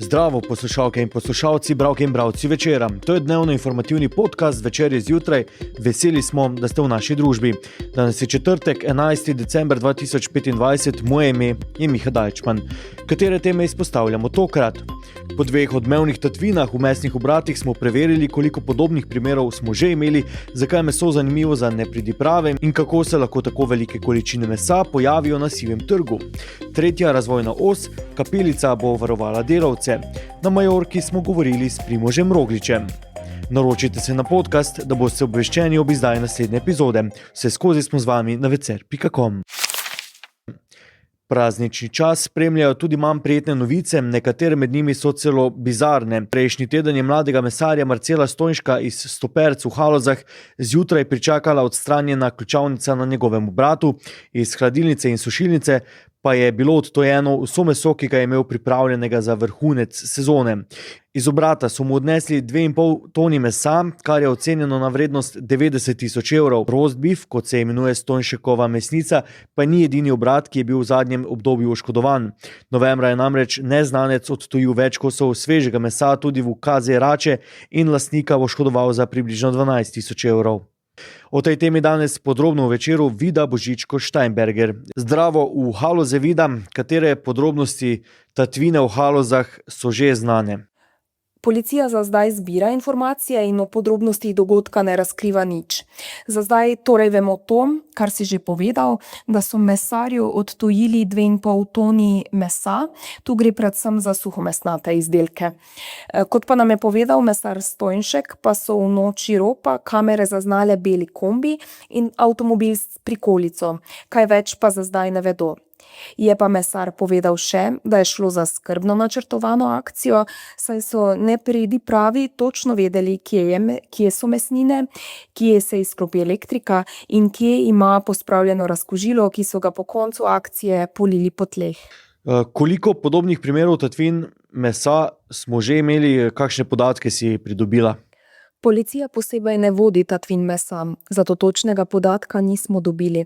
Zdravo, poslušalke in poslušalci, bralke in bralci večera. To je dnevno informativni podcast Večerje zjutraj. Veseli smo, da ste v naši družbi. Danes je četrtek, 11. december 2025, moje ime je Miha Dajčman. Katere teme izpostavljamo tokrat? Po dveh odmevnih tatvinah v mesnih obratih smo preverili, koliko podobnih primerov smo že imeli, zakaj je meso zanimivo za nepridiprave in kako se lahko tako velike količine mesa pojavijo na sivem trgu. Tretja razvojna os, kapelica bo varovala delavce. Na Majorki smo govorili s Primožem Rogličem. Naročite se na podcast, da boste obveščeni ob izdaji naslednje epizode. Vse skozi smo z vami na vecer.com. Praznični čas spremljajo tudi manj prijetne novice, nekatere med njimi so celo bizarne. Prejšnji teden je mladega mesarja Marcela Stojnška iz Stoperc v Halozah zjutraj pričakala odstranjena ključavnica na njegovem obratu, iz hladilnice in sušilnice pa je bilo odtojeno vso meso, ki ga je imel pripravljenega za vrhunec sezone. Iz obrata so mu odnesli 2,5 toni mesa, kar je ocenjeno na vrednost 90.000 evrov. Roast beef, kot se imenuje Stojnšekova mesnica, pa ni edini obrat, ki je bil v zadnjem obdobju oškodovan. Novembra je namreč neznanec odtujil več kosov svežega mesa tudi v KZ Rače in lastnika oškodoval za približno 12.000 evrov. O tej temi danes podrobno v večeru Vida Božičko-Steinberger. Zdravo v Haloze, Vida, katere podrobnosti tatvine v Halozah so že znane? Policija za zdaj zbira informacije in o podrobnostih dogodka ne razkriva nič. Za zdaj torej vemo to, kar si že povedal, da so mesarju odtujili 2,5 toni mesa. Tu gre predvsem za suhomesnate izdelke. Kot pa nam je povedal mesar Stojnšek, pa so v noči ropa kamere zaznale beli kombi in avtomobil s prikolico. Kaj več pa za zdaj ne vedo. Je pa mesar povedal še, da je šlo za skrbno načrtovano akcijo, saj so nepridipravi točno vedeli, kje so mesnine, kje se izklopi elektrika in kje ima pospravljeno razkužilo, ki so ga po koncu akcije polili po tleh. Koliko podobnih primerov tatvin mesa smo že imeli, kakšne podatke si pridobila? Policija posebej ne vodi tatvin mesa, zato točnega podatka nismo dobili.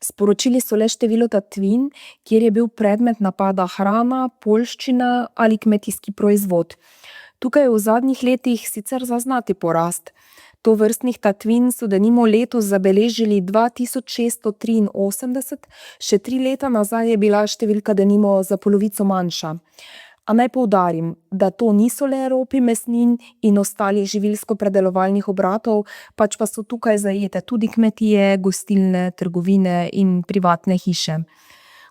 Sporočili so le število tatvin, kjer je bil predmet napada hrana, poljščina ali kmetijski proizvod. Tukaj je v zadnjih letih sicer zaznati porast. Tovrstnih tatvin so denimo letos zabeležili 2683, še 3 leta nazaj je bila številka denimo za polovico manjša. A naj poudarim, da to niso le ropi mesnin in ostalih živilsko-predelovalnih obratov, pač pa so tukaj zajete tudi kmetije, gostilne, trgovine in privatne hiše.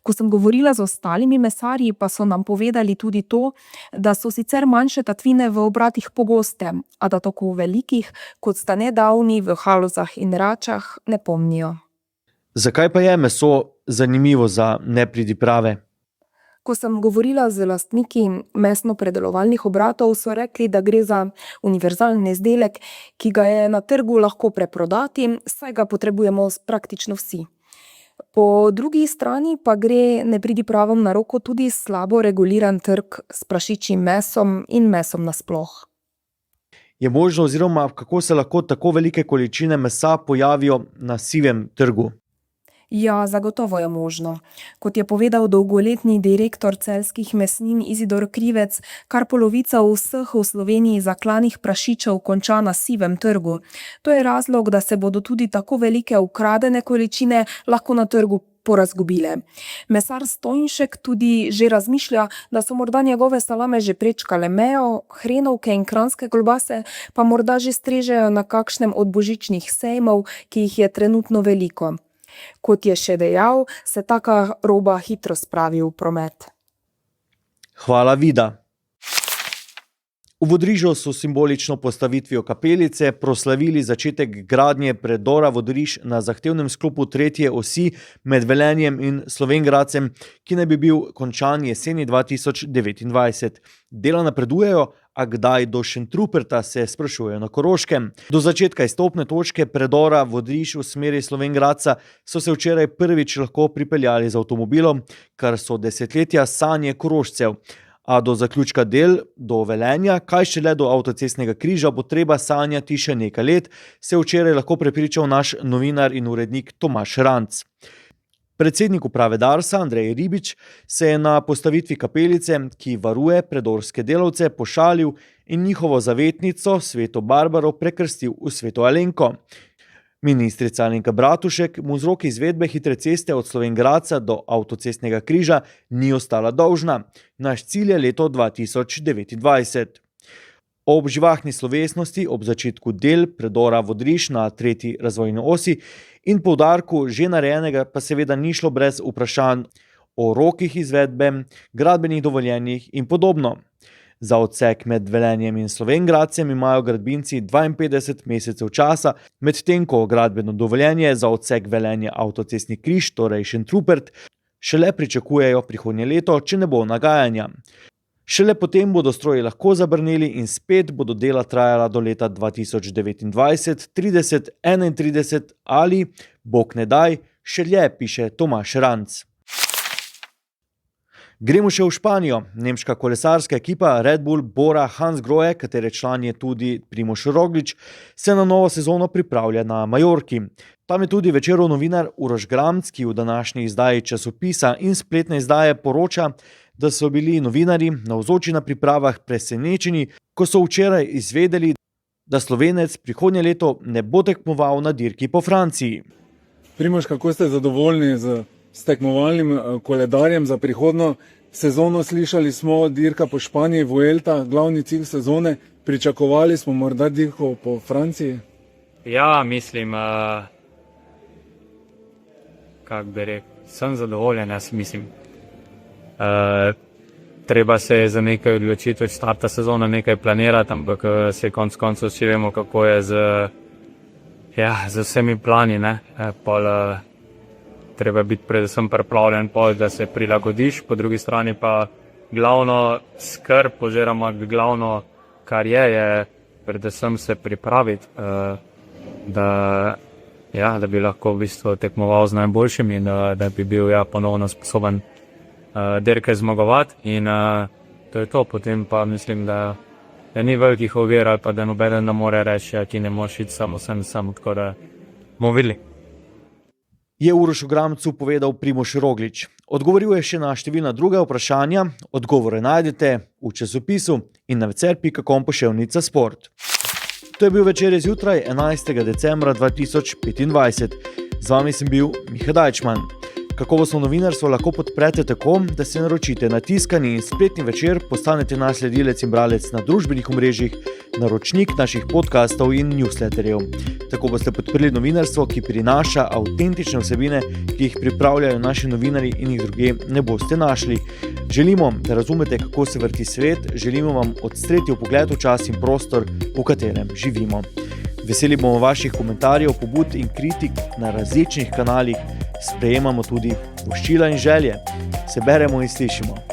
Ko sem govorila z ostalimi mesarji, pa so nam povedali tudi to, da so sicer manjše tatvine v obratih pogoste, a da tako velikih, kot sta nedavni v Halozah in Račah, ne pomnijo. Zakaj pa je meso zanimivo za nepridiprave? Ko sem govorila z lastniki mesno-predelovalnih obratov, so rekli, da gre za univerzalni izdelek, ki ga je na trgu lahko preprodati, saj ga potrebujemo praktično vsi. Po drugi strani pa gre nepridipravom na roko tudi slabo reguliran trg s prašičjim mesom in mesom nasploh. Je možno oziroma kako se lahko tako velike količine mesa pojavijo na sivem trgu? Ja, zagotovo je možno. Kot je povedal dolgoletni direktor celjskih mesnin Izidor Krivec, kar polovica vseh v Sloveniji zaklanih prašičev konča na sivem trgu. To je razlog, da se bodo tudi tako velike ukradene količine lahko na trgu porazgubile. Mesar Stojnšek tudi že razmišlja, da so morda njegove salame že prečkale mejo, hrenovke in kranjske klobase pa morda že strežejo na kakšnem od božičnih sejmov, ki jih je trenutno veliko. Kot je še dejal, se taka roba hitro spravi v promet. Hvala, Vida. V Vodrižu so simbolično postavitvijo kapelice proslavili začetek gradnje predora Vodriž na zahtevnem sklopu 3. osi med Velenjem in Slovenj Gradcem, ki naj bi bil končan jeseni 2029. Dela napredujejo, a kdaj do Šentruperta, se sprašujejo na Koroškem. Do začetka izstopne točke predora Vodriž v smeri Slovenj Gradca so se včeraj prvič lahko pripeljali z avtomobilom, kar so desetletja sanje Korošcev. A do zaključka del, do Velenja, kaj šele do avtocestnega križa, bo treba sanjati še nekaj let, se včeraj lahko prepričal naš novinar in urednik Tomaž Ranc. Predsednik uprave Darsa Andrej Ribič se je na postavitvi kapelice, ki varuje predorske delavce, pošalil in njihovo zavetnico Sveto Barbaro prekrstil v Sveto Alenko. Ministrica Alenka Bratušek mu vzrok izvedbe hitre ceste od Slovenj Gradca do avtocestnega križa ni ostala dolžna. Naš cilj je leto 2029. Ob živahni slovesnosti ob začetku del predora Vodriž na 3. razvojni osi in poudarku že narejenega pa seveda ni šlo brez vprašanj o rokih izvedbe, gradbenih dovoljenjih in podobno. Za odsek med Velenjem in Slovenj Gradcem imajo gradbinci 52 mesecev časa, medtem ko gradbeno dovoljenje za odsek Velenje avtocestni križ, torej Šentrupert, šele pričakujejo prihodnje leto, če ne bo nagajanja. Šele potem bodo stroji lahko zabrneli in spet bodo dela trajala do leta 2029, 30, 31 ali, bog ne daj, še dlje, piše Tomaž Ranc. Gremo še v Španijo. Nemška kolesarska ekipa Red Bull Bora Hansgrohe, katere član je tudi Primož Roglič, se na novo sezono pripravlja na Majorki. Tam je tudi Večerov novinar Uroš Gramc, ki v današnji izdaji časopisa in spletne izdaje poroča, da so bili novinarji navzoči na pripravah presenečeni, ko so včeraj izvedeli, da Slovenec prihodnje leto ne bo tekmoval na dirki po Franciji. Primož, kako ste zadovoljni s tekmovalnim koledarjem za prihodnjo sezono? Slišali smo dirka po Španiji, Vuelta, glavni cilj sezone. Pričakovali smo morda dirko po Franciji? Ja, mislim, kako bi rekel, sem zadovoljen, jaz mislim. Treba se je za nekaj odločitev starta sezona nekaj planirati, ampak se konec koncev vsi vemo, kako je z vsemi plani, ne. Treba biti predvsem pripravljen, da se prilagodiš, po drugi strani pa glavno skrb oziroma glavno, kar je predvsem se pripraviti, da bi lahko v bistvu tekmoval z najboljšimi in da bi bil ponovno sposoben dirke zmagovati in to je to. Potem pa mislim, da ni velikih ovir ali pa da nobeden ne more reči, ti ne moreš iti samo, tako da bomo videli. Je Urošu Gramcu povedal Primož Roglič. Odgovoril je še na številna druga vprašanja, odgovore najdete v časopisu in na večer.com/sport. To je bil Večer zjutraj 11. decembra 2025. Z vami sem bil Miha Dajčman. Kakovostno novinarstvo lahko podprete tako, da se naročite na tiskani in spletni Večer, postanete naš sledilec in bralec na družbenih omrežjih, naročnik naših podcastov in newsletterjev. Tako boste podprli novinarstvo, ki prinaša avtentične vsebine, ki jih pripravljajo naši novinarji in jih drugje ne boste našli. Želimo, da razumete, kako se vrti svet, želimo vam odstreti vpogled v čas in prostor, v katerem živimo. Veseli bomo vaših komentarjev, pobud in kritik na različnih kanalih, sprejemamo tudi voščila in želje. Se beremo in slišimo.